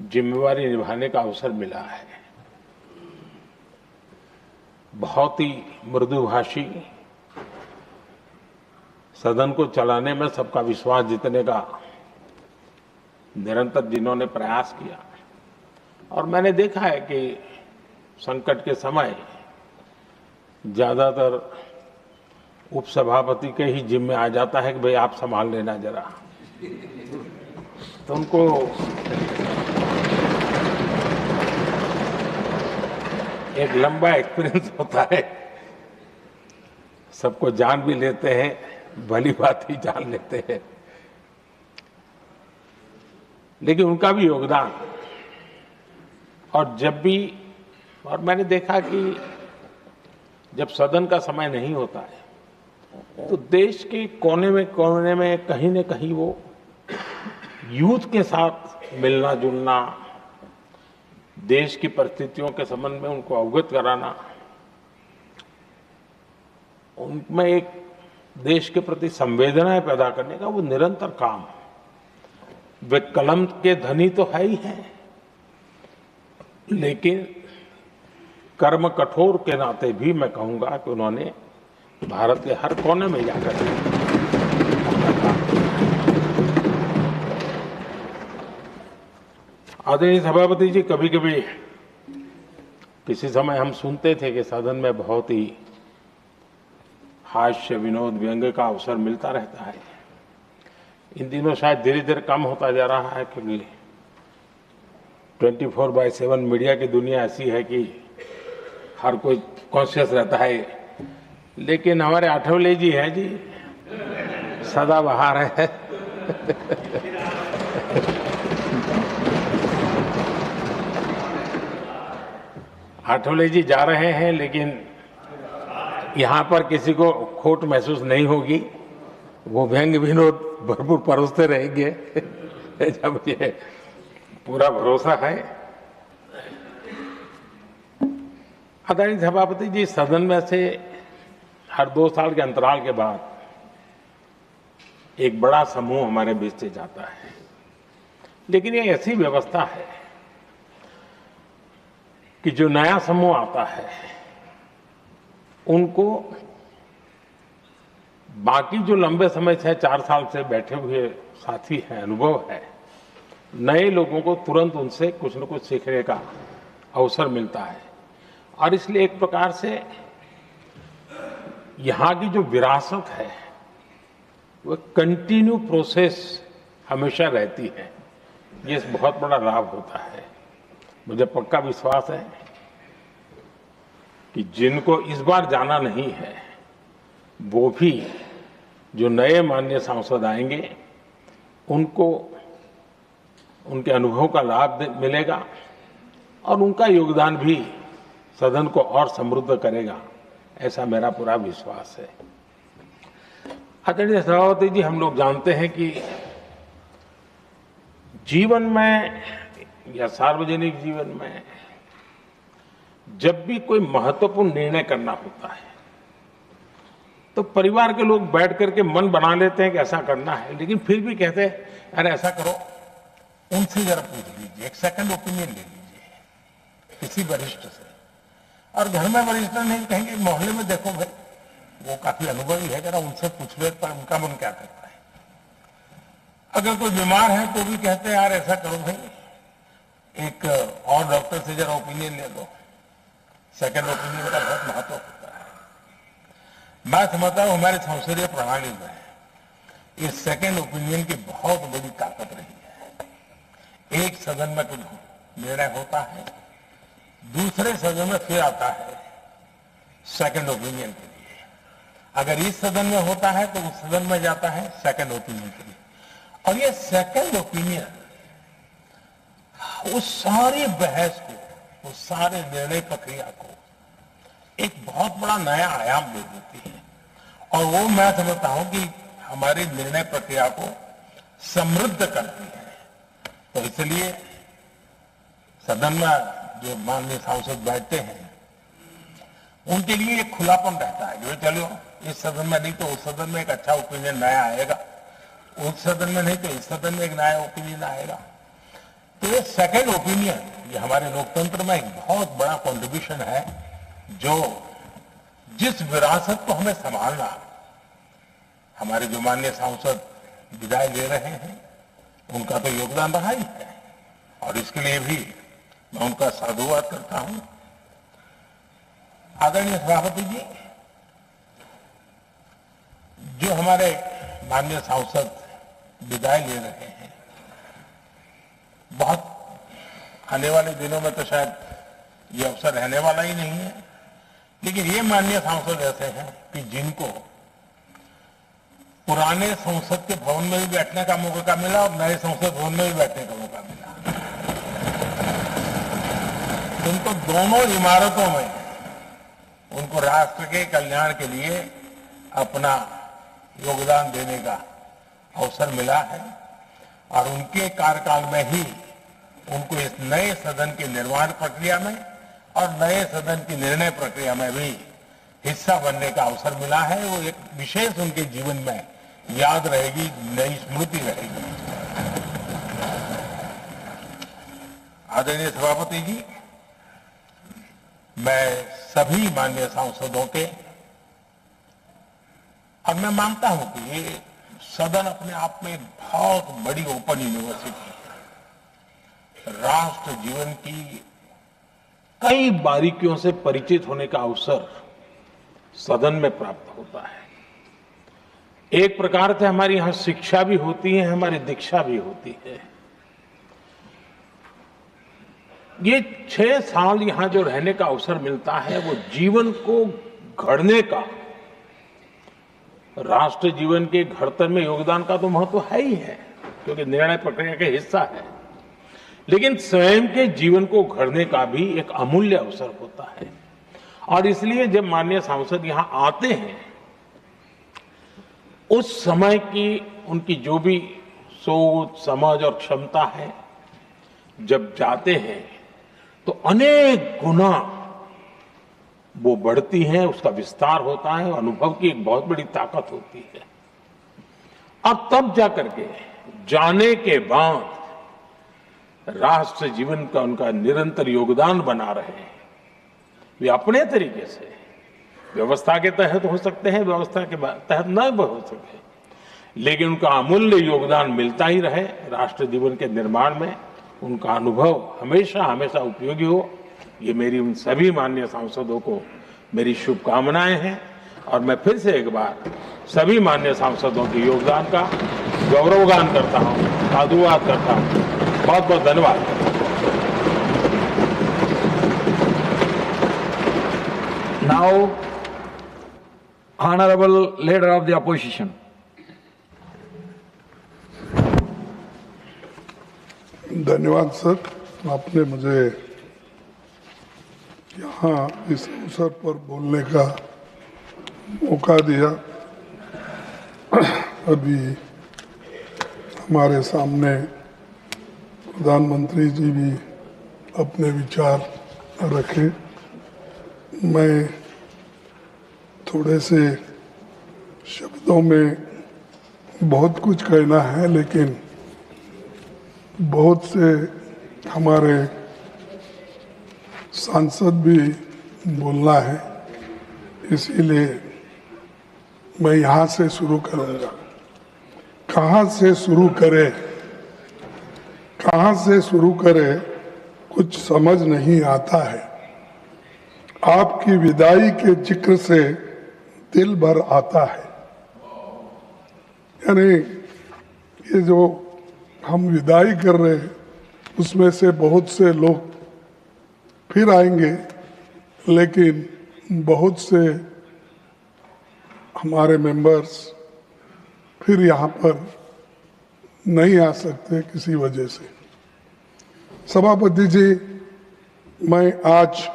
जिम्मेवारी निभाने का अवसर मिला है। बहुत ही मृदुभाषी, सदन को चलाने में सबका विश्वास जीतने का निरंतर जिन्होंने प्रयास किया, और मैंने देखा है कि संकट के समय ज्यादातर उपसभापति के ही जिम्मे आ जाता है कि भाई आप संभाल लेना जरा, तो उनको एक लंबा एक्सपीरियंस होता है, सबको जान भी लेते हैं, भली बात ही जान लेते हैं। लेकिन उनका भी योगदान, और जब भी, और मैंने देखा कि जब सदन का समय नहीं होता है तो देश के कोने में कहीं न कहीं वो यूथ के साथ मिलना जुलना, देश की परिस्थितियों के संबंध में उनको अवगत कराना, उनमें एक देश के प्रति संवेदनाएं पैदा करने का वो निरंतर काम। वे कलम के धनी तो है ही हैं, लेकिन कर्म कठोर के नाते भी मैं कहूंगा कि उन्होंने भारत के हर कोने में जाकर आदरणीय सभापति जी, कभी कभी किसी समय हम सुनते थे कि सदन में बहुत ही हास्य विनोद व्यंग्य का अवसर मिलता रहता है। इन दिनों शायद धीरे धीरे कम होता जा रहा है, क्योंकि 24/7 मीडिया की दुनिया ऐसी है कि हर कोई कॉन्शियस रहता है। लेकिन हमारे आठवले जी हैं जी, सदाबहार है। आठवले जी जा रहे हैं, लेकिन यहाँ पर किसी को खोट महसूस नहीं होगी, वो व्यंग्य विनोद भरपूर परोसते रहेंगे। जब ये पूरा भरोसा है। आदरणीय सभापति जी, सदन में से हर 2 साल के अंतराल के बाद एक बड़ा समूह हमारे बीच से जाता है, लेकिन ये ऐसी व्यवस्था है कि जो नया समूह आता है उनको बाकी जो लंबे समय से 4 साल से बैठे हुए साथी हैं, अनुभव है, नए लोगों को तुरंत उनसे कुछ न कुछ सीखने का अवसर मिलता है। और इसलिए एक प्रकार से यहाँ की जो विरासत है वो कंटिन्यू प्रोसेस हमेशा रहती है। ये बहुत बड़ा लाभ होता है। मुझे पक्का विश्वास है कि जिनको इस बार जाना नहीं है वो भी जो नए माननीय सांसद आएंगे उनको उनके अनुभव का लाभ मिलेगा, और उनका योगदान भी सदन को और समृद्ध करेगा, ऐसा मेरा पूरा विश्वास है। आदरणीय सभापति जी, हम लोग जानते हैं कि जीवन में या सार्वजनिक जीवन में जब भी कोई महत्वपूर्ण निर्णय करना होता है तो परिवार के लोग बैठ करके मन बना लेते हैं कि ऐसा करना है, लेकिन फिर भी कहते हैं अरे ऐसा करो, उनसे जरा पूछ लीजिए, एक सेकंड ओपिनियन ले लीजिए किसी वरिष्ठ से। और घर में वरिष्ठ नहीं कहेंगे, मोहल्ले में देखो भाई वो काफी अनुभवी है, जरा उनसे पूछ लो पर उनका मन क्या करता है। अगर कोई बीमार है तो भी कहते हैं यार ऐसा करो भाई, एक और डॉक्टर से जरा ओपिनियन ले लो। सेकंड ओपिनियन का बहुत महत्व होता है। मैं समझता हूं हमारे संसदीय प्रणाली में इस सेकंड ओपिनियन की बहुत बड़ी ताकत रही है। एक सदन में कुछ निर्णय होता है, दूसरे सदन में फिर आता है सेकंड ओपिनियन के लिए। अगर इस सदन में होता है तो उस सदन में जाता है सेकंड ओपिनियन के लिए। और ये सेकंड ओपिनियन उस सारी बहस को, उस सारे निर्णय प्रक्रिया को एक बहुत बड़ा नया आयाम दे देती है। और वो मैं समझता हूं कि हमारी निर्णय प्रक्रिया को समृद्ध करती है। तो इसलिए सदन में जो माननीय सांसद बैठते हैं उनके लिए एक खुलापन रहता है, जो चलो इस सदन में नहीं तो उस सदन में एक अच्छा ओपिनियन नया आएगा, उस सदन में नहीं तो इस सदन में एक नया ओपिनियन आएगा। तो ये सेकेंड ओपिनियन, ये हमारे लोकतंत्र में एक बहुत बड़ा कंट्रीब्यूशन है, जो जिस विरासत को हमें संभालना, हमारे जो माननीय सांसद विदाई ले रहे हैं, उनका तो योगदान रहा ही है, और इसके लिए भी मैं उनका साधुवाद करता हूं। आदरणीय सभापति जी, जो हमारे माननीय सांसद विदाई ले रहे हैं, बहुत आने वाले दिनों में तो शायद ये अवसर रहने वाला ही नहीं है, लेकिन ये माननीय सांसद ऐसे हैं कि जिनको पुराने संसद के भवन में भी बैठने का मौका मिला और नए संसद भवन में भी बैठने का मौका मिला। उनको दोनों इमारतों में उनको राष्ट्र के कल्याण के लिए अपना योगदान देने का अवसर मिला है, और उनके कार्यकाल में ही उनको इस नए सदन के निर्माण प्रक्रिया में और नए सदन की निर्णय प्रक्रिया में भी हिस्सा बनने का अवसर मिला है। वो एक विशेष उनके जीवन में याद रहेगी, नई स्मृति रहेगी। आदरणीय सभापति जी, मैं सभी माननीय सांसदों के, और मैं मानता हूं कि ये सदन अपने आप में एक बहुत बड़ी ओपन यूनिवर्सिटी है। राष्ट्र जीवन की कई बारीकियों से परिचित होने का अवसर सदन में प्राप्त होता है। एक प्रकार से हमारी यहां शिक्षा भी होती है, हमारी दीक्षा भी होती है। ये 6 साल यहां जो रहने का अवसर मिलता है, वो जीवन को गढ़ने का, राष्ट्र जीवन के घड़तर में योगदान का तो महत्व है ही है, क्योंकि निर्णय प्रक्रिया का हिस्सा है, लेकिन स्वयं के जीवन को गढ़ने का भी एक अमूल्य अवसर होता है। और इसलिए जब माननीय सांसद यहां आते हैं, उस समय की उनकी जो भी सोच, समझ और क्षमता है, जब जाते हैं तो अनेक गुना वो बढ़ती हैं, उसका विस्तार होता है, अनुभव की एक बहुत बड़ी ताकत होती है। और तब जाकर के जाने के बाद राष्ट्र जीवन का उनका निरंतर योगदान बना रहे हैं। वे अपने तरीके से व्यवस्था के तहत हो सकते हैं, व्यवस्था के तहत न हो सके, लेकिन उनका अमूल्य योगदान मिलता ही रहे राष्ट्र जीवन के निर्माण में। उनका अनुभव हमेशा हमेशा उपयोगी हो, ये मेरी उन सभी माननीय सांसदों को मेरी शुभकामनाएं हैं। और मैं फिर से एक बार सभी माननीय सांसदों के योगदान का गौरवगान करता हूं, साधुवाद करता हूं। बहुत बहुत धन्यवाद। Now, Honorable Leader of the Opposition. धन्यवाद सर, आपने मुझे यहाँ इस अवसर पर बोलने का मौका दिया। अभी हमारे सामने प्रधानमंत्री जी भी अपने विचार रखे। मैं थोड़े से शब्दों में बहुत कुछ कहना है, लेकिन बहुत से हमारे सांसद भी बोलना है, इसीलिए मैं यहाँ से शुरू करूँगा। कहाँ से शुरू करें, कहाँ से शुरू करें कुछ समझ नहीं आता है। आपकी विदाई के जिक्र से दिल भर आता है। यानी ये जो हम विदाई कर रहे हैं, उसमें से बहुत से लोग फिर आएंगे, लेकिन बहुत से हमारे मेंबर्स फिर यहाँ पर नहीं आ सकते किसी वजह से। सभापति जी, मैं आज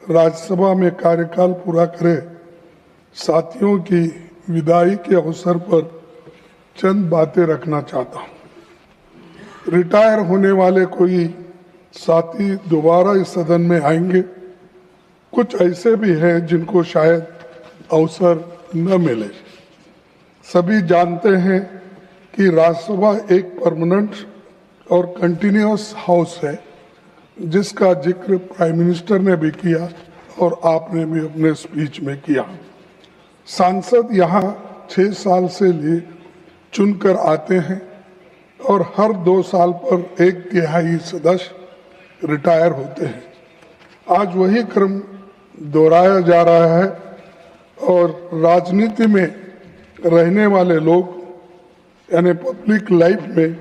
राज्यसभा में कार्यकाल पूरा करे साथियों की विदाई के अवसर पर चंद बातें रखना चाहता हूँ। रिटायर होने वाले कोई साथी दोबारा इस सदन में आएंगे, कुछ ऐसे भी हैं जिनको शायद अवसर न मिले। सभी जानते हैं कि राज्यसभा एक परमानेंट और कंटिन्यूअस हाउस है, जिसका जिक्र प्राइम मिनिस्टर ने भी किया और आपने भी अपने स्पीच में किया। सांसद यहाँ 6 साल से लिए चुनकर आते हैं और हर 2 साल पर 1/3 सदस्य रिटायर होते हैं। आज वही क्रम दोहराया जा रहा है और राजनीति में रहने वाले लोग यानी पब्लिक लाइफ में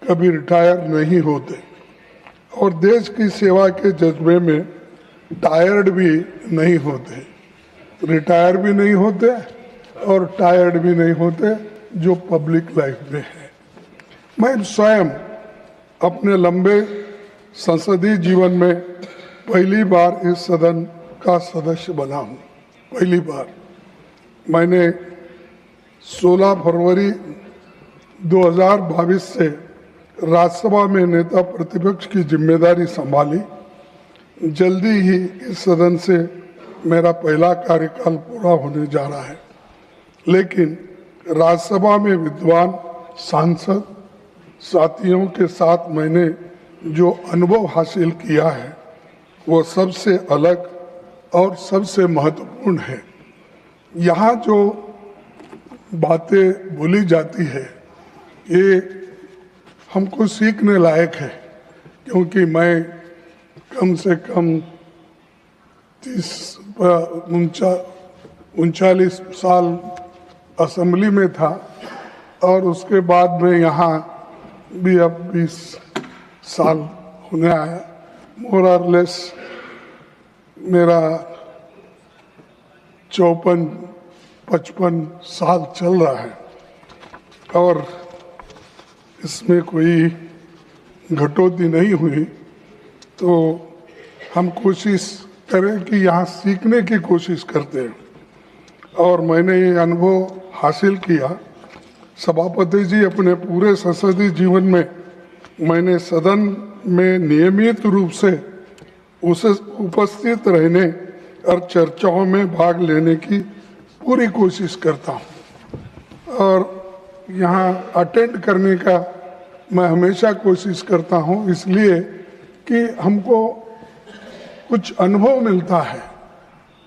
कभी रिटायर नहीं होते और देश की सेवा के जज्बे में टायर्ड भी नहीं होते, रिटायर भी नहीं होते और टायर्ड भी नहीं होते, जो पब्लिक लाइफ में है। मैं स्वयं अपने लंबे संसदीय जीवन में पहली बार इस सदन का सदस्य बना हूँ। पहली बार मैंने 16 फरवरी 2022 से राज्यसभा में नेता प्रतिपक्ष की जिम्मेदारी संभाली। जल्दी ही इस सदन से मेरा पहला कार्यकाल पूरा होने जा रहा है, लेकिन राज्यसभा में विद्वान सांसद साथियों के साथ मैंने जो अनुभव हासिल किया है वो सबसे अलग और सबसे महत्वपूर्ण है। यहाँ जो बातें बोली जाती है ये हमको सीखने लायक है, क्योंकि मैं कम से कम 39 साल असेंबली में था और उसके बाद में यहाँ भी अब 20 साल होने आया। मोर और लेस मेरा 54-55 साल चल रहा है और इसमें कोई घटोती नहीं हुई। तो हम कोशिश करें कि यहाँ सीखने की कोशिश करते हैं और मैंने ये अनुभव हासिल किया। सभापति जी, अपने पूरे संसदीय जीवन में मैंने सदन में नियमित रूप से उसे उपस्थित रहने और चर्चाओं में भाग लेने की पूरी कोशिश करता हूँ और यहाँ अटेंड करने का मैं हमेशा कोशिश करता हूँ, इसलिए कि हमको कुछ अनुभव मिलता है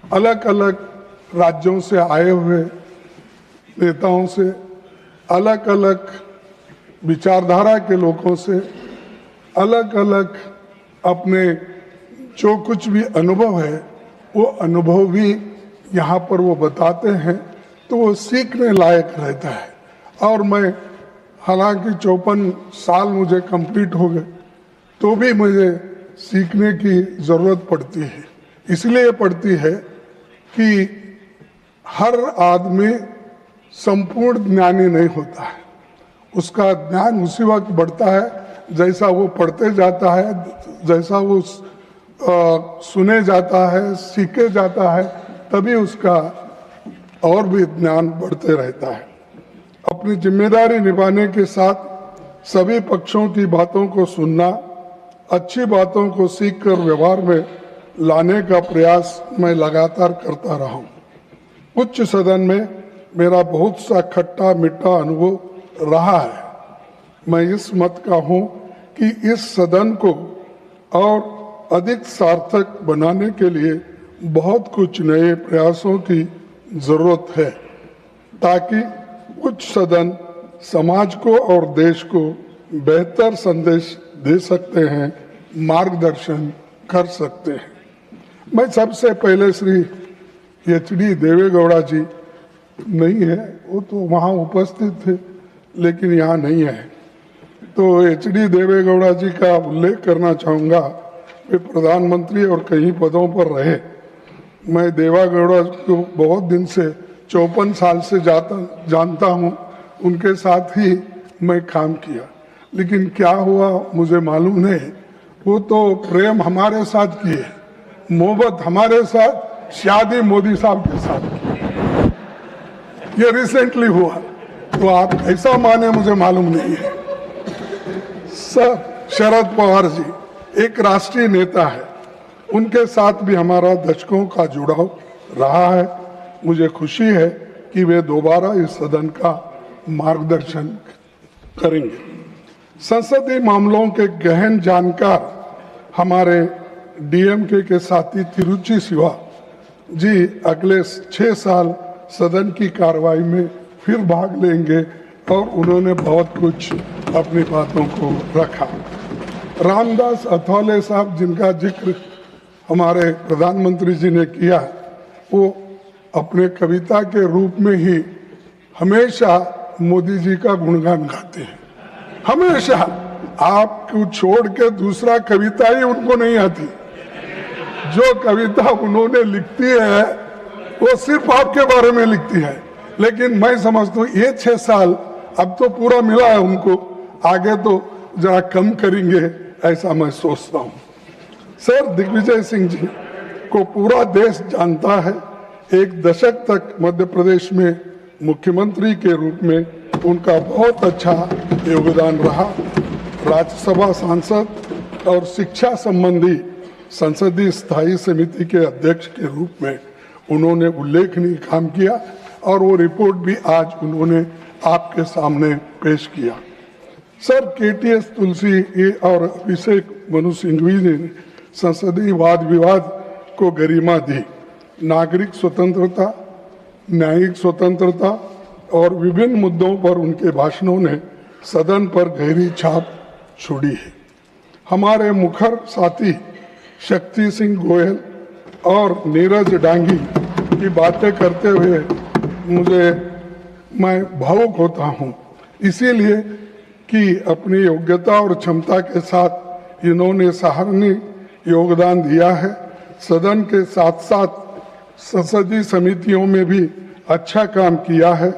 अलग अलग राज्यों से आए हुए नेताओं से, अलग अलग विचारधारा के लोगों से, अलग अलग अपने जो कुछ भी अनुभव है वो अनुभव भी यहाँ पर वो बताते हैं, तो वो सीखने लायक रहता है। और मैं हालांकि 54 साल मुझे कंप्लीट हो गए तो भी मुझे सीखने की ज़रूरत पड़ती है। इसलिए पड़ती है कि हर आदमी संपूर्ण ज्ञानी नहीं होता है, उसका ज्ञान उसी वक्त बढ़ता है जैसा वो पढ़ते जाता है, जैसा वो सुने जाता है, सीखे जाता है, तभी उसका और भी ज्ञान बढ़ते रहता है। अपनी जिम्मेदारी निभाने के साथ सभी पक्षों की बातों को सुनना, अच्छी बातों को सीखकर व्यवहार में लाने का प्रयास मैं लगातार करता रहा हूँ। उच्च सदन में मेरा बहुत सा खट्टा मीठा अनुभव रहा है। मैं इस मत का हूँ कि इस सदन को और अधिक सार्थक बनाने के लिए बहुत कुछ नए प्रयासों की जरूरत है, ताकि उच्च सदन समाज को और देश को बेहतर संदेश दे सकते हैं, मार्गदर्शन कर सकते हैं। मैं सबसे पहले श्री एच.डी. देवेगौड़ा जी नहीं है, वो तो वहाँ उपस्थित थे लेकिन यहाँ नहीं है, तो एच.डी. देवेगौड़ा जी का उल्लेख करना चाहूँगा। वे प्रधानमंत्री और कई पदों पर रहे। मैं देवेगौड़ा को बहुत दिन से 54 साल से जानता हूँ, उनके साथ ही मैं काम किया, लेकिन क्या हुआ मुझे मालूम नहीं। वो तो प्रेम हमारे साथ किए, मोहब्बत हमारे साथ, शादी मोदी साहब के साथ की, ये रिसेंटली हुआ, तो आप ऐसा माने मुझे मालूम नहीं है। सर शरद पवार जी एक राष्ट्रीय नेता है, उनके साथ भी हमारा दशकों का जुड़ाव रहा है। मुझे खुशी है कि वे दोबारा इस सदन का मार्गदर्शन करेंगे। संसदीय मामलों के गहन जानकार हमारे डीएमके के साथी तिरुचि शिवा जी अगले 6 साल सदन की कार्रवाई में फिर भाग लेंगे और उन्होंने बहुत कुछ अपनी बातों को रखा। रामदास अथवाले साहब जिनका जिक्र हमारे प्रधानमंत्री जी ने किया, वो अपने कविता के रूप में ही हमेशा मोदी जी का गुणगान गाते हैं। हमेशा आपको छोड़ के दूसरा कविता ही उनको नहीं आती। जो कविता उन्होंने लिखती है वो सिर्फ आपके बारे में लिखती है। लेकिन मैं समझता हूँ ये 6 साल अब तो पूरा मिला है उनको, आगे तो जरा कम करेंगे ऐसा मैं सोचता हूँ। सर, दिग्विजय सिंह जी को पूरा देश जानता है। 1 दशक तक मध्य प्रदेश में मुख्यमंत्री के रूप में उनका बहुत अच्छा योगदान रहा। राज्यसभा सांसद और शिक्षा संबंधी संसदीय स्थायी समिति के अध्यक्ष के रूप में उन्होंने उल्लेखनीय काम किया और वो रिपोर्ट भी आज उन्होंने आपके सामने पेश किया। सर, केटीएस तुलसी और अभिषेक मनु सिंघवी ने संसदीय वाद विवाद को गरिमा दी। नागरिक स्वतंत्रता, न्यायिक स्वतंत्रता और विभिन्न मुद्दों पर उनके भाषणों ने सदन पर गहरी छाप छोड़ी है। हमारे मुखर साथी शक्ति सिंह गोयल और नीरज डांगी की बातें करते हुए मैं भावुक होता हूँ, इसीलिए कि अपनी योग्यता और क्षमता के साथ इन्होंने सराहनीय योगदान दिया है। सदन के साथ साथ संसदीय समितियों में भी अच्छा काम किया है।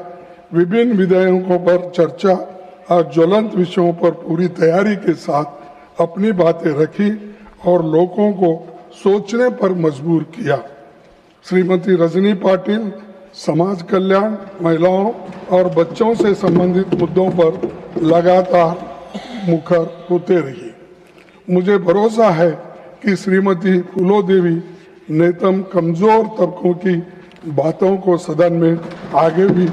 विभिन्न विधेयकों पर चर्चा और ज्वलंत विषयों पर पूरी तैयारी के साथ अपनी बातें रखी और लोगों को सोचने पर मजबूर किया। श्रीमती रजनी पाटिल समाज कल्याण, महिलाओं और बच्चों से संबंधित मुद्दों पर लगातार मुखर होते रही। मुझे भरोसा है कि श्रीमती फूलो देवी नेतम कमजोर तबकों की बातों को सदन में आगे भी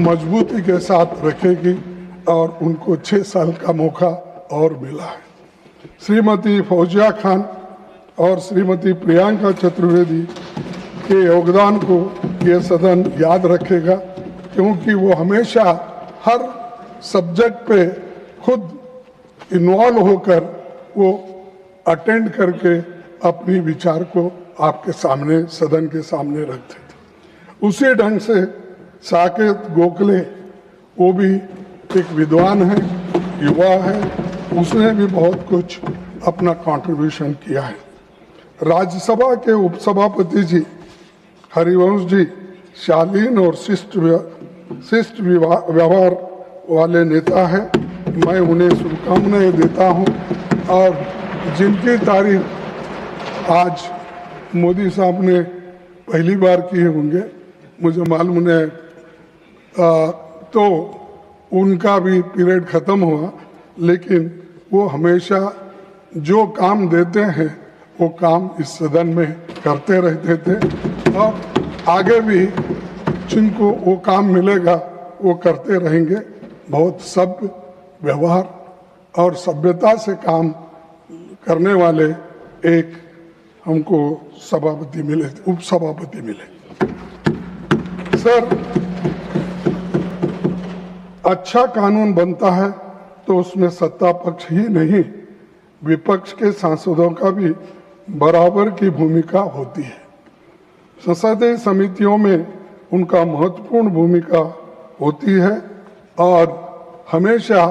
मजबूती के साथ रखेगी और उनको 6 साल का मौका और मिला है। श्रीमती फौजिया खान और श्रीमती प्रियंका चतुर्वेदी के योगदान को ये सदन याद रखेगा, क्योंकि वो हमेशा हर सब्जेक्ट पे खुद इन्वॉल्व होकर वो अटेंड करके अपनी विचार को आपके सामने, सदन के सामने रखते थे। उसी ढंग से साकेत गोखले, वो भी एक विद्वान है, युवा है, उसने भी बहुत कुछ अपना कंट्रीब्यूशन किया है। राज्यसभा के उपसभापति जी हरिवंश जी शालीन और शिष्ट व्यवहार वाले नेता है। मैं उन्हें शुभकामनाएं देता हूं और जिनकी तारीफ आज मोदी साहब ने पहली बार किए होंगे, मुझे मालूम है, तो उनका भी पीरियड खत्म हुआ, लेकिन वो हमेशा जो काम देते हैं वो काम इस सदन में करते रहते थे और आगे भी जिनको वो काम मिलेगा वो करते रहेंगे। बहुत सभ्य व्यवहार और सभ्यता से काम करने वाले एक हमको सभापति मिले, उपसभापति मिले। सर, अच्छा कानून बनता है तो उसमें सत्ता पक्ष ही नहीं, विपक्ष के सांसदों का भी बराबर की भूमिका होती है। संसदीय समितियों में उनका महत्वपूर्ण भूमिका होती है और हमेशा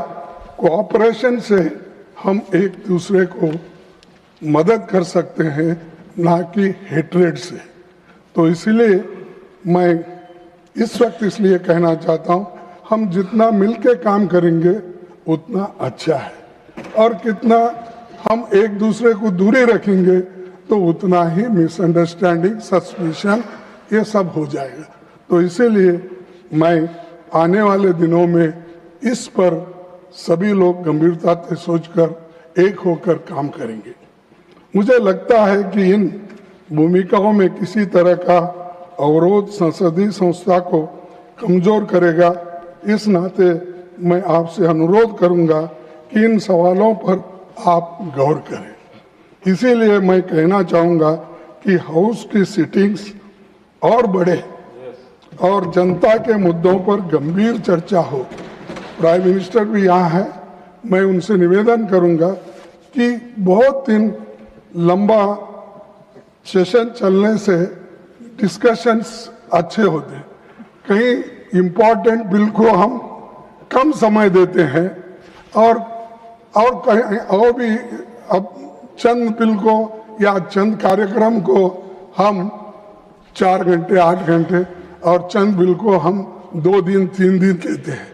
कोऑपरेशन से हम एक दूसरे को मदद कर सकते हैं, ना कि हेट्रेड से। तो इसीलिए मैं इस वक्त इसलिए कहना चाहता हूं, हम जितना मिलके काम करेंगे उतना अच्छा है और कितना हम एक दूसरे को दूरी रखेंगे तो उतना ही मिसअंडरस्टैंडिंग, सस्पिशन, ये सब हो जाएगा। तो इसीलिए मैं आने वाले दिनों में इस पर सभी लोग गंभीरता से सोचकर एक होकर काम करेंगे। मुझे लगता है कि इन भूमिकाओं में किसी तरह का अवरोध संसदीय संस्था को कमजोर करेगा। इस नाते मैं आपसे अनुरोध करूंगा किन सवालों पर आप गौर करें। इसीलिए मैं कहना चाहूंगा कि हाउस की सिटिंग्स और बढ़े और जनता के मुद्दों पर गंभीर चर्चा हो। प्राइम मिनिस्टर भी यहाँ है, मैं उनसे निवेदन करूंगा कि बहुत दिन लंबा सेशन चलने से डिस्कशंस अच्छे होते हैं। कहीं इम्पोर्टेंट बिल को हम कम समय देते हैं और कहीं और भी अब चंद बिल को या चंद कार्यक्रम को हम 4 घंटे 8 घंटे और चंद बिल को हम 2 दिन 3 दिन लेते हैं।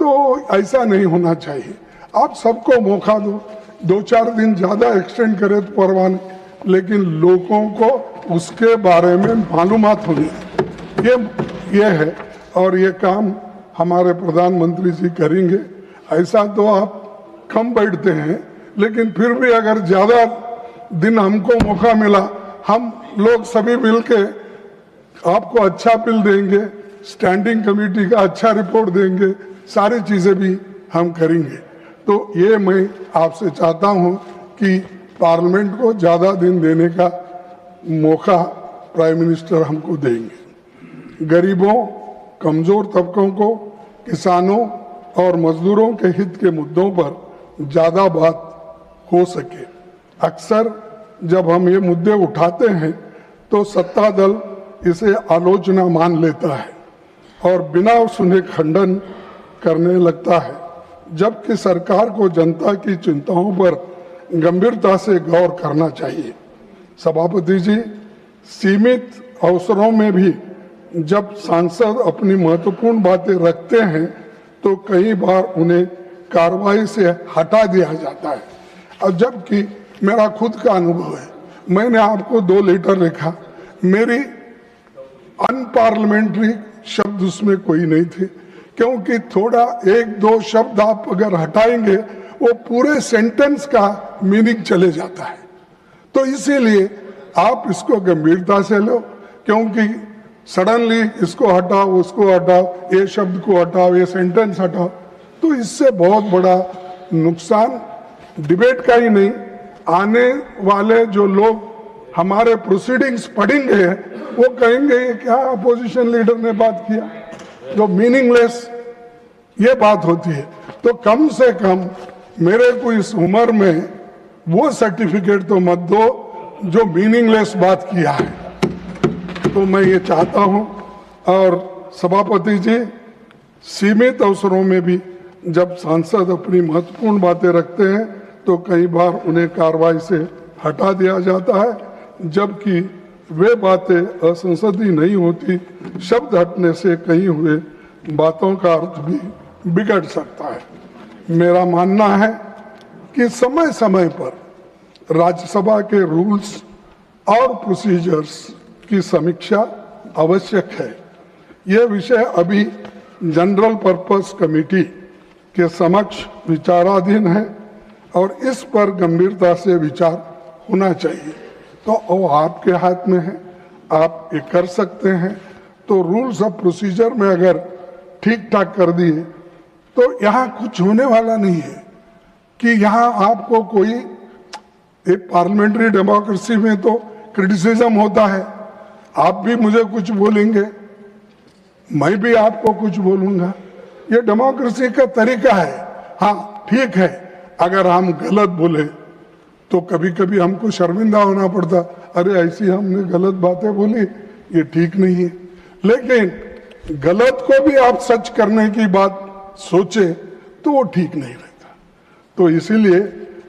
तो ऐसा नहीं होना चाहिए। आप सबको मौका दो, 2-4 दिन ज्यादा एक्सटेंड करें तो परवाह नहीं, लेकिन लोगों को उसके बारे में मालूमात होनी ये है और ये काम हमारे प्रधानमंत्री जी करेंगे। ऐसा तो आप कम बैठते हैं, लेकिन फिर भी अगर ज्यादा दिन हमको मौका मिला, हम लोग सभी मिलके आपको अच्छा बिल देंगे, स्टैंडिंग कमेटी का अच्छा रिपोर्ट देंगे, सारी चीजें भी हम करेंगे। तो ये मैं आपसे चाहता हूं कि पार्लियामेंट को ज्यादा दिन देने का मौका प्राइम मिनिस्टर हमको देंगे। गरीबों, कमजोर तबकों को, किसानों और मजदूरों के हित के मुद्दों पर ज्यादा बात हो सके। अक्सर जब हम ये मुद्दे उठाते हैं तो सत्ता दल इसे आलोचना मान लेता है और बिना सुने खंडन करने लगता है, जबकि सरकार को जनता की चिंताओं पर गंभीरता से गौर करना चाहिए। सभापति जी, सीमित अवसरों में भी जब सांसद अपनी महत्वपूर्ण बातें रखते हैं तो कई बार उन्हें कार्रवाई से हटा दिया जाता है। और जबकि मेरा खुद का अनुभव है, मैंने आपको 2 लेटर लिखा, मेरी अनपार्लियामेंट्री शब्द उसमें कोई नहीं थे, क्योंकि थोड़ा 1-2 शब्द आप अगर हटाएंगे वो पूरे सेंटेंस का मीनिंग चले जाता है। तो इसीलिए आप इसको गंभीरता से लो, क्योंकि सडनली इसको हटाओ, उसको हटाओ, ये शब्द को हटाओ, ये सेंटेंस हटाओ, तो इससे बहुत बड़ा नुकसान डिबेट का ही नहीं, आने वाले जो लोग हमारे प्रोसीडिंग्स पढ़ेंगे वो कहेंगे ये क्या अपोजिशन लीडर ने बात किया, जो मीनिंगलेस ये बात होती है। तो कम से कम मेरे को इस उम्र में वो सर्टिफिकेट तो मत दो जो मीनिंगलेस बात किया है। तो मैं ये चाहता हूं। और सभापति जी, सीमित अवसरों में भी जब सांसद अपनी महत्वपूर्ण बातें रखते हैं तो कई बार उन्हें कार्रवाई से हटा दिया जाता है, जबकि वे बातें असंसदीय नहीं होती। शब्द हटने से कही हुए बातों का अर्थ भी बिगड़ सकता है। मेरा मानना है कि समय समय पर राज्यसभा के रूल्स और प्रोसीजर्स की समीक्षा आवश्यक है। यह विषय अभी जनरल पर्पस कमेटी के समक्ष विचाराधीन है और इस पर गंभीरता से विचार होना चाहिए। तो वो आपके हाथ में है, आप ये कर सकते हैं। तो रूल्स ऑफ प्रोसीजर में अगर ठीक ठाक कर दिए तो यहाँ कुछ होने वाला नहीं है कि यहाँ आपको कोई, एक पार्लियामेंट्री डेमोक्रेसी में तो क्रिटिसिज्म होता है, आप भी मुझे कुछ बोलेंगे, मैं भी आपको कुछ बोलूंगा, ये डेमोक्रेसी का तरीका है। हाँ ठीक है, अगर हम गलत बोले तो कभी कभी हमको शर्मिंदा होना पड़ता, अरे ऐसी हमने गलत बातें बोली, ये ठीक नहीं है। लेकिन गलत को भी आप सच करने की बात सोचे तो वो ठीक नहीं रहता। तो इसीलिए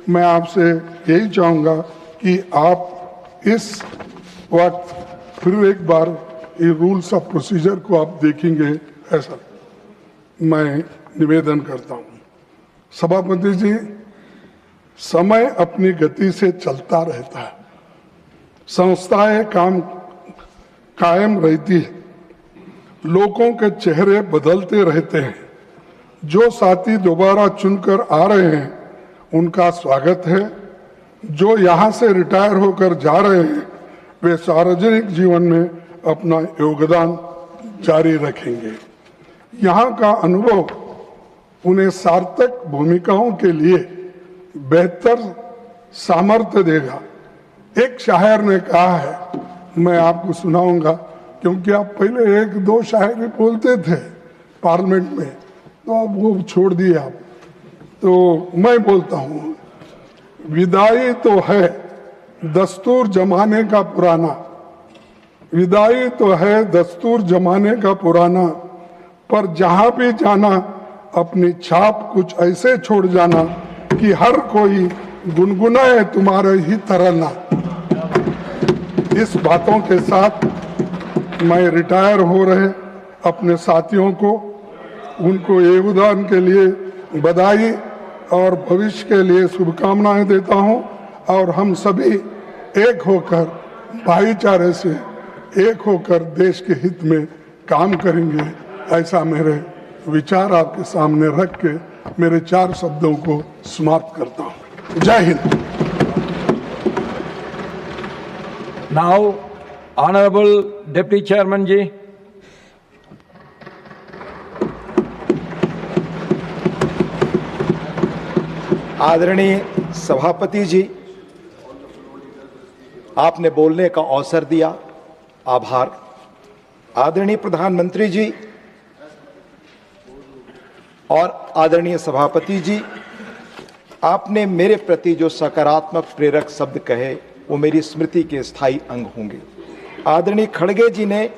मैं आपसे यही चाहूंगा कि आप इस वक्त फिर एक बार ये रूल्स ऑफ प्रोसीजर को आप देखेंगे, ऐसा मैं निवेदन करता हूं। सभापति जी, समय अपनी गति से चलता रहता है, संस्थाएं कायम रहती है, लोगों के चेहरे बदलते रहते हैं। जो साथी दोबारा चुनकर आ रहे हैं उनका स्वागत है, जो यहाँ से रिटायर होकर जा रहे हैं वे सार्वजनिक जीवन में अपना योगदान जारी रखेंगे। यहाँ का अनुभव उन्हें सार्थक भूमिकाओं के लिए बेहतर सामर्थ्य देगा। एक शायर ने कहा है, मैं आपको सुनाऊंगा, क्योंकि आप पहले एक दो शायरी बोलते थे पार्लियामेंट में, तो अब वो छोड़ दिए आप, तो मैं बोलता हूँ, विदाई तो है दस्तूर जमाने का पुराना, विदाई तो है दस्तूर जमाने का पुराना, पर जहां भी जाना अपनी छाप कुछ ऐसे छोड़ जाना कि हर कोई गुनगुनाए तुम्हारे ही तराना। इस बातों के साथ मैं रिटायर हो रहे अपने साथियों को, उनको योगदान के लिए बधाई और भविष्य के लिए शुभकामनाएं देता हूं, और हम सभी एक होकर भाईचारे से एक होकर देश के हित में काम करेंगे, ऐसा मेरे विचार आपके सामने रख के मेरे 4 शब्दों को समाप्त करता हूं। जय Hind. Now, Honorable Deputy Chairman जी। आदरणीय सभापति जी, आपने बोलने का अवसर दिया, आभार। आदरणीय प्रधानमंत्री जी और आदरणीय सभापति जी, आपने मेरे प्रति जो सकारात्मक प्रेरक शब्द कहे वो मेरी स्मृति के स्थायी अंग होंगे। आदरणीय खड़गे जी ने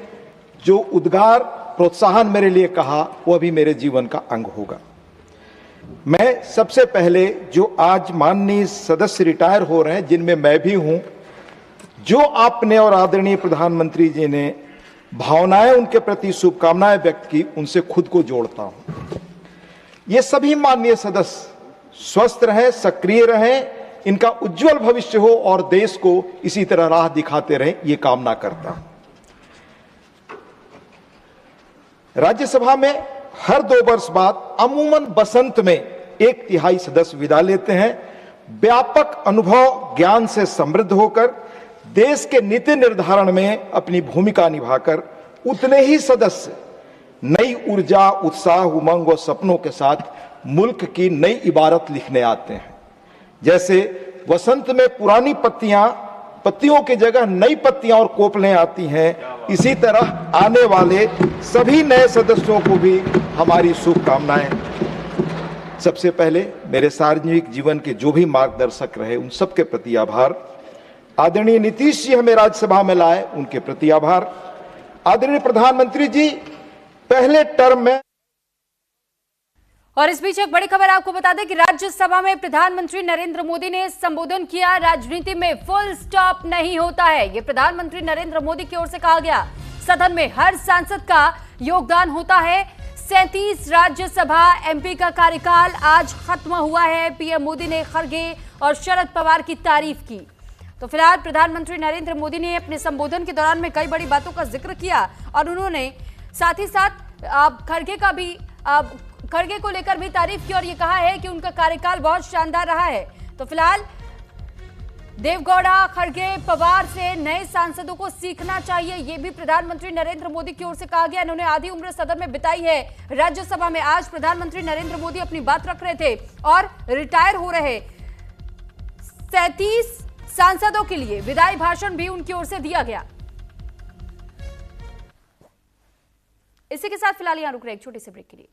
जो उद्गार प्रोत्साहन मेरे लिए कहा वो भी मेरे जीवन का अंग होगा। मैं सबसे पहले जो आज माननीय सदस्य रिटायर हो रहे हैं, जिनमें मैं भी हूं, जो आपने और आदरणीय प्रधानमंत्री जी ने भावनाएं उनके प्रति शुभकामनाएं व्यक्त की, उनसे खुद को जोड़ता हूं। ये सभी माननीय सदस्य स्वस्थ रहें, सक्रिय रहें, इनका उज्जवल भविष्य हो और देश को इसी तरह राह दिखाते रहें, ये कामना करता हूं। राज्यसभा में हर 2 वर्ष बाद अमूमन बसंत में 1/3 सदस्य विदा लेते हैं। व्यापक अनुभव ज्ञान से समृद्ध होकर देश के नीति निर्धारण में अपनी भूमिका निभाकर उतने ही सदस्य नई ऊर्जा, उत्साह, उमंग और सपनों के साथ मुल्क की नई इबारत लिखने आते हैं। जैसे वसंत में पुरानी पत्तियों की जगह नई पत्तियां और कोपलें आती हैं, इसी तरह आने वाले सभी नए सदस्यों को भी हमारी शुभकामनाएं। सबसे पहले मेरे सार्वजनिक जीवन के जो भी मार्गदर्शक रहे उन सबके प्रति आभार। आदरणीय नीतीश जी हमें राज्यसभा में लाए, उनके प्रति आभार। आदरणीय प्रधानमंत्री जी पहले टर्म में। और इस बीच एक बड़ी खबर आपको बता दें कि राज्यसभा में प्रधानमंत्री नरेंद्र मोदी ने संबोधन किया। राजनीति में फुल स्टॉप नहीं होता है, ये प्रधानमंत्री नरेंद्र मोदी की ओर से कहा गया। सदन में हर सांसद का योगदान होता है। 37 राज्यसभा एमपी का कार्यकाल आज खत्म हुआ है। पीएम मोदी ने खड़गे और शरद पवार की तारीफ की। तो फिलहाल प्रधानमंत्री नरेंद्र मोदी ने अपने संबोधन के दौरान में कई बड़ी बातों का जिक्र किया और उन्होंने साथ ही साथ खड़गे को लेकर भी तारीफ की और ये कहा है कि उनका कार्यकाल बहुत शानदार रहा है। तो फिलहाल देवगौड़ा, खड़गे, पवार से नए सांसदों को सीखना चाहिए, ये भी प्रधानमंत्री नरेंद्र मोदी की ओर से कहा गया। इन्होंने आधी उम्र सदन में बिताई है। राज्यसभा में आज प्रधानमंत्री नरेंद्र मोदी अपनी बात रख रहे थे और रिटायर हो रहे 37 सांसदों के लिए विदाई भाषण भी उनकी ओर से दिया गया। इसी के साथ फिलहाल यहां रुक रहे एक छोटे से ब्रेक के लिए।